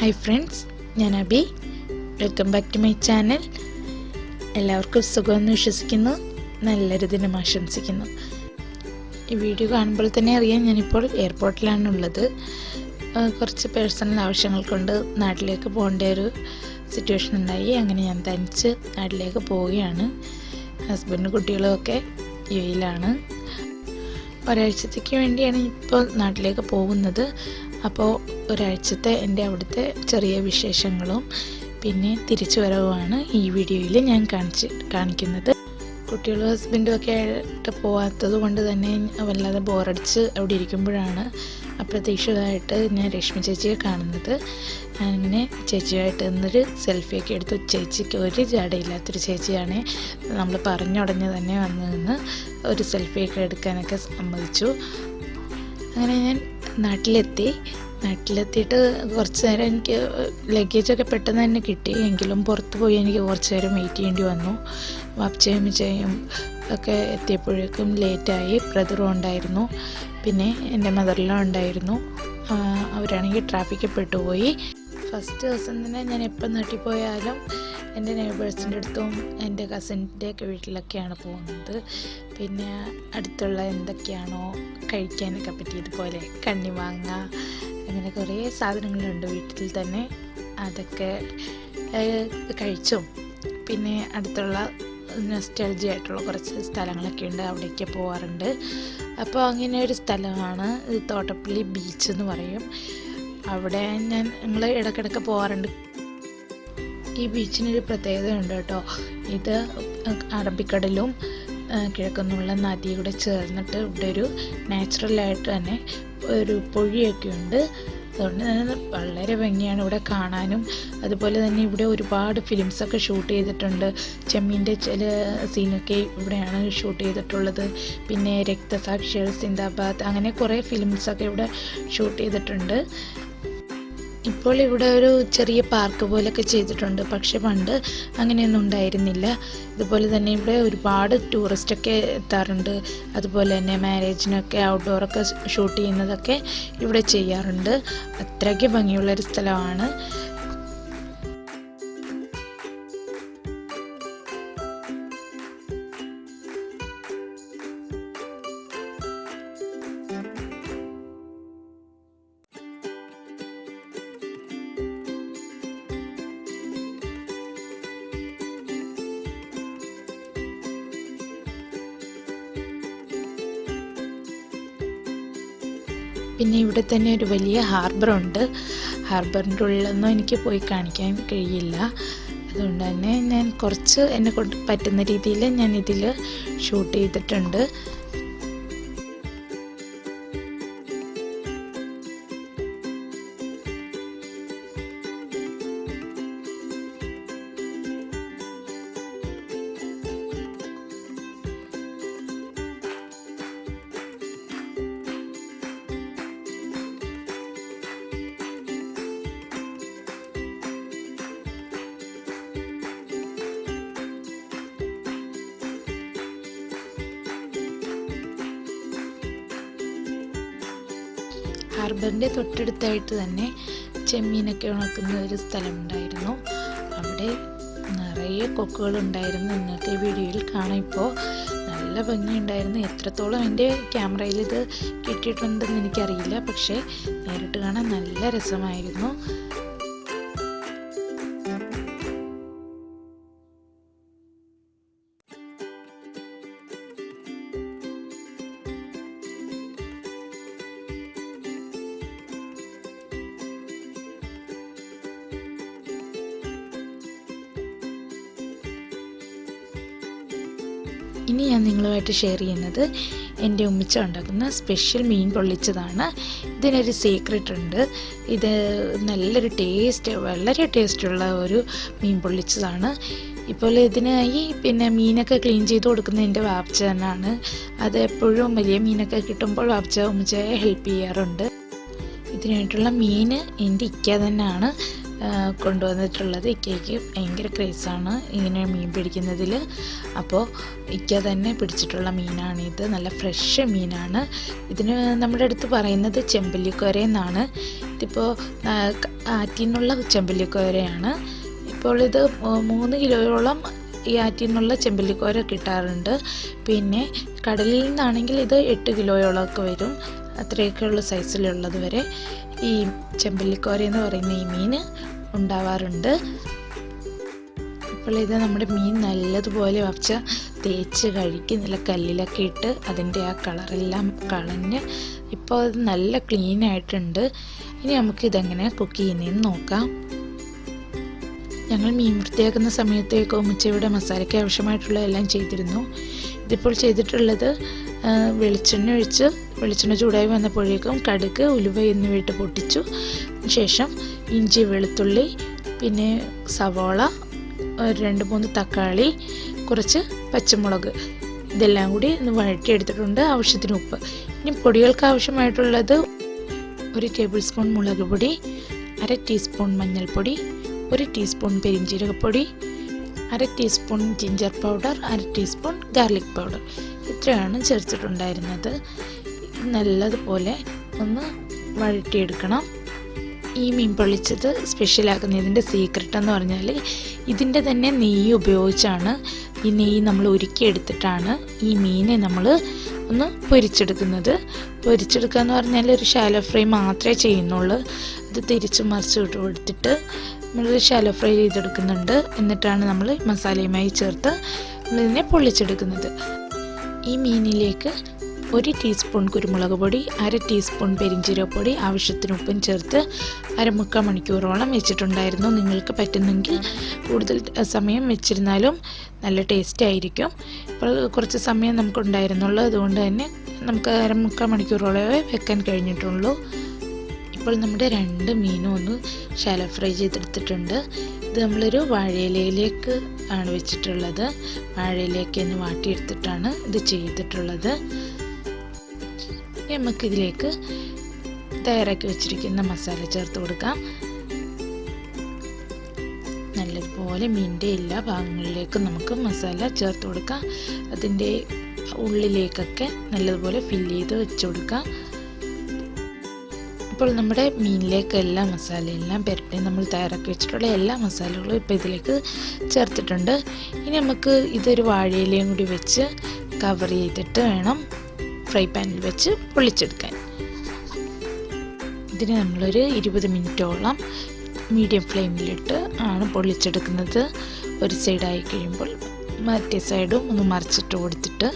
Hi friends, ഞാൻ Abi. Welcome back to my channel. എല്ലാവർക്കും സുഖമെന്ന് വിശ്വസിക്കുന്നു. നല്ലൊരു ദിനം ആശംസിക്കുന്നു. ഈ വീഡിയോ കാണുമ്പോൾ തന്നെ അറിയാം, ഞാനിപ്പോൾ എയർപോർട്ടിലാണുള്ളത്. കുറച്ച് പേഴ്സണൽ ആവശ്യങ്ങൾ കൊണ്ട് നാട്ടിലേക്ക് പോകേണ്ട ഒരു സിറ്റുവേഷൻ ഉണ്ടായി. അങ്ങനെ ഞാൻ തനിച്ച് നാട്ടിലേക്ക് പോവുകയാണ്. ഹസ്ബൻഡും കുട്ടികളും ഒക്കെ യുഎയിലാണ്. ഒരാഴ്ചത്തേക്ക് വേണ്ടിയാണ് ഇപ്പോൾ നാട്ടിലേക്ക് പോകുന്നത്. അപ്പോൾ ഒരാഴ്ചത്തെ എൻ്റെ അവിടുത്തെ ചെറിയ വിശേഷങ്ങളും പിന്നെ തിരിച്ചു വരവുമാണ് ഈ വീഡിയോയിൽ ഞാൻ കാണിക്കുന്നത്. കുട്ടികളും ഹസ്ബൻഡും ഒക്കെ ആയിട്ട് പോകാത്തത് കൊണ്ട് തന്നെ വല്ലാതെ ബോറടിച്ച് അവിടെ ഇരിക്കുമ്പോഴാണ് അപ്രതീക്ഷിതമായിട്ട് ഞാൻ രശ്മി ചേച്ചിയെ കാണുന്നത്. അങ്ങനെ ചേച്ചിയായിട്ട് നിന്നൊരു സെൽഫിയൊക്കെ എടുത്തു. ചേച്ചിക്ക് ഒരു ജാടയില്ലാത്തൊരു ചേച്ചിയാണ്. നമ്മൾ പറഞ്ഞുടഞ്ഞ് തന്നെ വന്ന് നിന്ന് ഒരു സെൽഫിയൊക്കെ എടുക്കാനൊക്കെ സമ്മതിച്ചു. അങ്ങനെ ഞാൻ നാട്ടിലെത്തിയിട്ട് കുറച്ച് നേരം എനിക്ക് ലഗേജൊക്കെ പെട്ടെന്ന് തന്നെ കിട്ടി. എങ്കിലും പുറത്ത് പോയി എനിക്ക് കുറച്ച് നേരം വെയിറ്റ് ചെയ്യേണ്ടി വന്നു. വാപ്പച്ചയും ഒക്കെ എത്തിയപ്പോഴേക്കും ലേറ്റായി. ബ്രദറും ഉണ്ടായിരുന്നു, പിന്നെ എൻ്റെ മദറിലും ഉണ്ടായിരുന്നു. അവരാണെങ്കിൽ ട്രാഫിക്കിൽ പെട്ടുപോയി. ഫസ്റ്റ് ദിവസം തന്നെ ഞാൻ എപ്പോൾ നാട്ടിൽ പോയാലും എൻ്റെ നെയ്ബേഴ്സിൻ്റെ അടുത്തും എൻ്റെ കസിൻ്റെ ഒക്കെ വീട്ടിലൊക്കെയാണ് പോകുന്നത്. പിന്നെ അടുത്തുള്ള എന്തൊക്കെയാണോ കഴിക്കാനൊക്കെ പറ്റിയതുപോലെ കണ്ണിമാങ്ങ, അങ്ങനെ കുറേ സാധനങ്ങളുണ്ട് വീട്ടിൽ തന്നെ. അതൊക്കെ കഴിച്ചും പിന്നെ അടുത്തുള്ള നൊസ്റ്റാൾജി ആയിട്ടുള്ള കുറച്ച് സ്ഥലങ്ങളൊക്കെ ഉണ്ട്, അവിടേക്ക് പോകാറുണ്ട്. അപ്പോൾ അങ്ങനെ ഒരു സ്ഥലമാണ് തോട്ടപ്പള്ളി ബീച്ച് എന്ന് പറയും. അവിടെ ഞങ്ങൾ ഇടയ്ക്കിടയ്ക്ക് പോകാറുണ്ട്. ഈ ബീച്ചിനൊരു പ്രത്യേകത ഉണ്ട് കേട്ടോ. ഇത് അറബിക്കടലും കിഴക്കുന്നുള്ള നദിയും കൂടെ ചേർന്നിട്ട് ഇവിടെ ഒരു നാച്ചുറലായിട്ട് തന്നെ ഒരു പൊഴിയൊക്കെ ഉണ്ട്. അതുകൊണ്ട് തന്നെ വളരെ ഭംഗിയാണ് ഇവിടെ കാണാനും. അതുപോലെ തന്നെ ഇവിടെ ഒരുപാട് ഫിലിംസൊക്കെ ഷൂട്ട് ചെയ്തിട്ടുണ്ട്. ചെമ്മീൻ്റെ ചില സീനൊക്കെ ഇവിടെയാണ് ഷൂട്ട് ചെയ്തിട്ടുള്ളത്. പിന്നെ രക്തസാക്ഷികൾ, സിന്ദാബാദ്, അങ്ങനെ കുറേ ഫിലിംസൊക്കെ ഇവിടെ ഷൂട്ട് ചെയ്തിട്ടുണ്ട്. ഇപ്പോൾ ഇവിടെ ഒരു ചെറിയ പാർക്ക് പോലൊക്കെ ചെയ്തിട്ടുണ്ട്, പക്ഷെ പണ്ട് അങ്ങനെയൊന്നും ഉണ്ടായിരുന്നില്ല. ഇതുപോലെ തന്നെ ഇവിടെ ഒരുപാട് ടൂറിസ്റ്റൊക്കെ എത്താറുണ്ട്. അതുപോലെ തന്നെ മാരേജിനൊക്കെ ഔട്ട്ഡോറൊക്കെ ഷൂട്ട് ചെയ്യുന്നതൊക്കെ ഇവിടെ ചെയ്യാറുണ്ട്. അത്രയ്ക്ക് ഭംഗിയുള്ളൊരു സ്ഥലമാണ്. പിന്നെ ഇവിടെ തന്നെ ഒരു വലിയ ഹാർബറുണ്ട്. ഹാർബറിൻ്റെ ഉള്ളിലൊന്നും എനിക്ക് പോയി കാണിക്കാൻ കഴിയില്ല. അതുകൊണ്ട് തന്നെ ഞാൻ കുറച്ച് എന്നെ കൊണ്ട് പറ്റുന്ന രീതിയിൽ ഞാൻ ഇതിൽ ഷൂട്ട് ചെയ്തിട്ടുണ്ട്. ഹാർബറിൻ്റെ തൊട്ടടുത്തായിട്ട് തന്നെ ചെമ്മീനൊക്കെ ഉണക്കുന്ന ഒരു സ്ഥലമുണ്ടായിരുന്നു. അവിടെ നിറയെ കൊക്കുകളുണ്ടായിരുന്നു. ഇന്നത്തെ വീഡിയോയിൽ കാണാം. ഇപ്പോൾ നല്ല ഭംഗിയുണ്ടായിരുന്നു. എത്രത്തോളം എൻ്റെ ക്യാമറയിൽ ഇത് കിട്ടിയിട്ടുണ്ടെന്ന് എനിക്കറിയില്ല, പക്ഷേ നേരിട്ട് കാണാൻ നല്ല രസമായിരുന്നു. ഇനി ഞാൻ നിങ്ങളുമായിട്ട് ഷെയർ ചെയ്യുന്നത് എൻ്റെ ഉമ്മിച്ച ഉണ്ടാക്കുന്ന സ്പെഷ്യൽ മീൻ പൊള്ളിച്ചതാണ്. ഇതിനൊരു സീക്രട്ട് ഉണ്ട്. ഇത് നല്ലൊരു വളരെ ടേസ്റ്റുള്ള ഒരു മീൻ പൊള്ളിച്ചതാണ്. ഇപ്പോൾ ഇതിനായി പിന്നെ മീനൊക്കെ ക്ലീൻ ചെയ്ത് കൊടുക്കുന്നത് എൻ്റെ വാപ്പച്ച തന്നെയാണ്. അത് എപ്പോഴും വലിയ മീനൊക്കെ കിട്ടുമ്പോൾ വാപ്പച്ച ഉമ്മിച്ചയെ ഹെൽപ്പ് ചെയ്യാറുണ്ട്. ഇതിനായിട്ടുള്ള മീൻ എൻ്റെ ഇക്ക തന്നെയാണ് കൊണ്ടുവന്നിട്ടുള്ളത്. ഇക്കയ്ക്ക് ഭയങ്കര ക്രേസാണ് ഇങ്ങനെ മീൻ പിടിക്കുന്നതിൽ. അപ്പോൾ ഇക്ക തന്നെ പിടിച്ചിട്ടുള്ള മീനാണിത്. നല്ല ഫ്രഷ് മീനാണ്. ഇതിന് നമ്മുടെ അടുത്ത് പറയുന്നത് ചെമ്പല്ലിക്കോര എന്നാണ്. ഇതിപ്പോൾ ആറ്റിൽ നിന്നുള്ള ചെമ്പല്ലിക്കോരയാണ്. ഇപ്പോൾ ഇത് 3 കിലോയോളം ഈ ആറ്റിൽ നിന്നുള്ള ചെമ്പല്ലിക്കോര കിട്ടാറുണ്ട്. പിന്നെ കടലിൽ നിന്നാണെങ്കിൽ ഇത് 8 കിലോയോളമൊക്കെ വരും. അത്രയൊക്കെയുള്ള സൈസിലുള്ളത് വരെ ഈ ചെമ്പല്ലിക്കോര എന്ന് പറയുന്ന ഈ മീൻ ഉണ്ടാവാറുണ്ട്. അപ്പോൾ ഇത് നമ്മുടെ മീൻ നല്ലതുപോലെ വച്ച തേച്ച് കഴുകി നല്ല കല്ലിലൊക്കെ ഇട്ട് അതിൻ്റെ ആ കളറെല്ലാം കളഞ്ഞ് ഇപ്പോൾ അത് നല്ല ക്ലീൻ ആയിട്ടുണ്ട്. ഇനി നമുക്കിതെങ്ങനെ കുക്ക് ചെയ്യുന്നതെന്ന് നോക്കാം. ഞങ്ങൾ മീൻ വൃത്തിയാക്കുന്ന സമയത്തേക്ക് ഉമ്മച്ചിയുടെ മസാലയ്ക്ക് ആവശ്യമായിട്ടുള്ള എല്ലാം ചെയ്തിരുന്നു. ഇതിപ്പോൾ ചെയ്തിട്ടുള്ളത് വെളിച്ചെണ്ണ ഒഴിച്ച് വെളിച്ചെണ്ണ ചൂടായി വന്നപ്പോഴേക്കും കടുക്, ഉലുവ എന്നിവ ഇട്ട് പൊട്ടിച്ചു. ശേഷം ഇഞ്ചി, വെളുത്തുള്ളി, പിന്നെ സവാള, 2-3 തക്കാളി, കുറച്ച് പച്ചമുളക് ഇതെല്ലാം കൂടി ഒന്ന് വഴറ്റിയെടുത്തിട്ടുണ്ട്. ആവശ്യത്തിന് ഉപ്പ്. ഇനി പൊടികൾക്ക് ആവശ്യമായിട്ടുള്ളത് 1 ടേബിൾ സ്പൂൺ മുളക് പൊടി, 1/2 ടീസ്പൂൺ മഞ്ഞൾപ്പൊടി, 1 ടീസ്പൂൺ പെരിഞ്ജീരകപ്പൊടി, 1/2 teaspoon ginger powder, 1/2 teaspoon garlic powder. ഇത്രയാണ് ചേർത്തിട്ടുണ്ടായിരുന്നത്. നല്ലതുപോലെ ഒന്ന് വഴറ്റിയെടുക്കണം. ഈ മീൻ പൊള്ളിച്ചത് സ്പെഷ്യലാക്കുന്നതിൻ്റെ സീക്രട്ട് എന്ന് പറഞ്ഞാൽ ഇതിൻ്റെ തന്നെ നെയ്യ് ഉപയോഗിച്ചാണ്. ഈ നെയ്യ് നമ്മൾ ഉരുക്കിയെടുത്തിട്ടാണ് ഈ മീനെ നമ്മൾ ഒന്ന് പൊരിച്ചെടുക്കുന്നത്. പൊരിച്ചെടുക്കുക എന്ന് പറഞ്ഞാൽ ഒരു ഷാലോ ഫ്രൈ മാത്രമേ ചെയ്യുന്നുള്ളൂ. അത് തിരിച്ച് മറിച്ച് ഇട്ട് കൊടുത്തിട്ട് നമ്മൾ ഷാലോ ഫ്രൈ ചെയ്തെടുക്കുന്നുണ്ട്. എന്നിട്ടാണ് നമ്മൾ മസാലയുമായി ചേർത്ത് നമ്മളിതിനെ പൊള്ളിച്ചെടുക്കുന്നത്. ഈ മീനിലേക്ക് 1 ടീസ്പൂൺ കുരുമുളക് പൊടി, 1/2 ടീസ്പൂൺ പെരിഞ്ജീരകപ്പൊടി, ആവശ്യത്തിന് ഉപ്പും ചേർത്ത് 1/4 മണിക്കൂറോളം വെച്ചിട്ടുണ്ടായിരുന്നു. നിങ്ങൾക്ക് പറ്റുന്നെങ്കിൽ കൂടുതൽ സമയം വെച്ചിരുന്നാലും നല്ല ടേസ്റ്റ് ആയിരിക്കും. ഇപ്പോൾ കുറച്ച് സമയം നമുക്കുണ്ടായിരുന്നുള്ളൂ. അതുകൊണ്ട് തന്നെ നമുക്ക് 1/4 മണിക്കൂറോളമേ വെക്കാൻ കഴിഞ്ഞിട്ടുള്ളൂ. ഇപ്പോൾ നമ്മുടെ 2 മീനും ഒന്ന് ഷാലോ ഫ്രൈ ചെയ്തെടുത്തിട്ടുണ്ട്. ഇത് നമ്മളൊരു വാഴയിലയിലേക്ക് ആണ് വെച്ചിട്ടുള്ളത്. വാഴയിലേക്ക് ഒന്ന് വാട്ടിയെടുത്തിട്ടാണ് ഇത് ചെയ്തിട്ടുള്ളത്. നമുക്കിതിലേക്ക് തയ്യാറാക്കി വെച്ചിരിക്കുന്ന മസാല ചേർത്ത് കൊടുക്കാം. നല്ലതുപോലെ മീനിൻ്റെ എല്ലാ ഭാഗങ്ങളിലേക്കും നമുക്ക് മസാല ചേർത്ത് കൊടുക്കാം. അതിൻ്റെ ഉള്ളിലേക്കൊക്കെ നല്ലതുപോലെ ഫില്ല് ചെയ്ത് വെച്ച് കൊടുക്കാം. ഇപ്പോൾ നമ്മുടെ മീനിലേക്ക് എല്ലാ മസാലയെല്ലാം പുരട്ടി നമ്മൾ തയ്യാറാക്കി വെച്ചിട്ടുള്ള എല്ലാ മസാലകളും ഇപ്പോൾ ഇതിലേക്ക് ചേർത്തിട്ടുണ്ട്. ഇനി നമുക്ക് ഇതൊരു വാഴയിലയും കൂടി വെച്ച് കവർ ചെയ്തിട്ട് വേണം ഫ്രൈ പാനിൽ വെച്ച് പൊള്ളിച്ചെടുക്കാൻ. ഇതിന് നമ്മളൊരു 20 മിനിറ്റോളം മീഡിയം ഫ്ലെയിമിലിട്ട് ആണ് പൊള്ളിച്ചെടുക്കുന്നത്. ഒരു സൈഡായി കഴിയുമ്പോൾ മറ്റേ സൈഡും ഒന്ന് മറിച്ചിട്ട് കൊടുത്തിട്ട്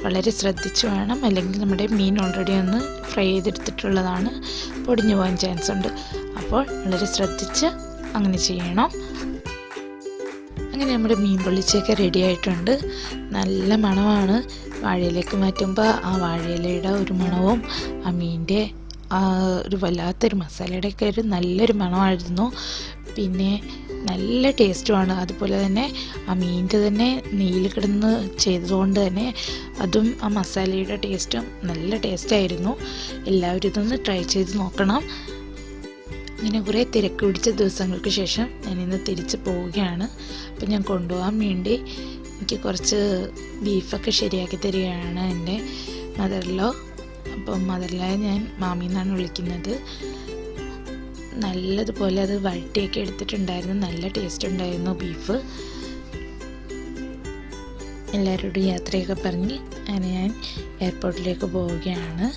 വളരെ ശ്രദ്ധിച്ച് വേണം, അല്ലെങ്കിൽ നമ്മുടെ മീൻ ഓൾറെഡി ഒന്ന് ഫ്രൈ ചെയ്തെടുത്തിട്ടുള്ളതാണ്, പൊടിഞ്ഞു പോകാൻ ചാൻസ് ഉണ്ട്. അപ്പോൾ വളരെ ശ്രദ്ധിച്ച് അങ്ങനെ ചെയ്യണം. അങ്ങനെ നമ്മുടെ മീൻ പൊള്ളിച്ചൊക്കെ റെഡി ആയിട്ടുണ്ട്. നല്ല മണമാണ്. വാഴയിലേക്ക് മാറ്റുമ്പോൾ ആ വാഴയിലയുടെ ഒരു മണവും ആ മീനിൻ്റെ ഒരു വല്ലാത്തൊരു മസാലയുടെയൊക്കെ ഒരു നല്ലൊരു മണമായിരുന്നു. പിന്നെ നല്ല ടേസ്റ്റുമാണ്. അതുപോലെ തന്നെ ആ മീനിൻ്റെ തന്നെ നെയ്യിൽ കിടന്ന് ചെയ്തതുകൊണ്ട് തന്നെ അതും ആ മസാലയുടെ ടേസ്റ്റും നല്ല ടേസ്റ്റായിരുന്നു. എല്ലാവരും ഇതൊന്ന് ട്രൈ ചെയ്ത് നോക്കണം. ഇങ്ങനെ കുറേ തിരക്ക് പിടിച്ച ദിവസങ്ങൾക്ക് ശേഷം ഞാനിന്ന് തിരിച്ച് പോവുകയാണ്. അപ്പം ഞാൻ കൊണ്ടുപോകാൻ വേണ്ടി എനിക്ക് കുറച്ച് ബീഫൊക്കെ ശരിയാക്കി തരികയാണ് എൻ്റെ മദറിലോ. അപ്പം മദറിലായ ഞാൻ മാമി എന്നാണ് വിളിക്കുന്നത്. നല്ലതുപോലെ അത് വഴറ്റിയൊക്കെ എടുത്തിട്ടുണ്ടായിരുന്നു. നല്ല ടേസ്റ്റ് ഉണ്ടായിരുന്നു ബീഫ്. എല്ലാവരോടും യാത്രയൊക്കെ പറഞ്ഞ് അങ്ങനെ ഞാൻ എയർപോർട്ടിലേക്ക് പോവുകയാണ്.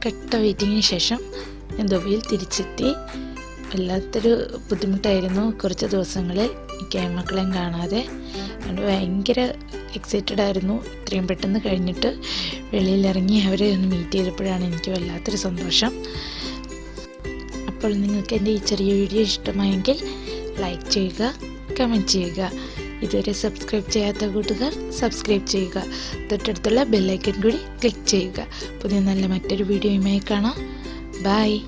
കെട്ട വെയിറ്റിങ്ങിന് ശേഷം ഞാൻ ദുബൈയിൽ തിരിച്ചെത്തി. വല്ലാത്തൊരു ബുദ്ധിമുട്ടായിരുന്നു കുറച്ച് ദിവസങ്ങളിൽ ഈ മക്കളെയും കാണാതെ. അതുകൊണ്ട് ഭയങ്കര എക്സൈറ്റഡ് ആയിരുന്നു. ഇത്രയും പെട്ടെന്ന് കഴിഞ്ഞിട്ട് വെളിയിലിറങ്ങി അവരെ ഒന്ന് മീറ്റ് ചെയ്തപ്പോഴാണ് എനിക്ക് വല്ലാത്തൊരു സന്തോഷം. അപ്പോൾ നിങ്ങൾക്ക് എൻ്റെ ഈ ചെറിയ വീഡിയോ ഇഷ്ടമായെങ്കിൽ ലൈക്ക് ചെയ്യുക, കമൻറ്റ് ചെയ്യുക. ഇതുവരെ സബ്സ്ക്രൈബ് ചെയ്യാത്ത കൂട്ടുകാർ സബ്സ്ക്രൈബ് ചെയ്യുക. തൊട്ടടുത്തുള്ള ബെല്ലൈക്കൺ കൂടി ക്ലിക്ക് ചെയ്യുക. പുതിയ നല്ല മറ്റൊരു വീഡിയോയുമായി കാണാം. ബൈ.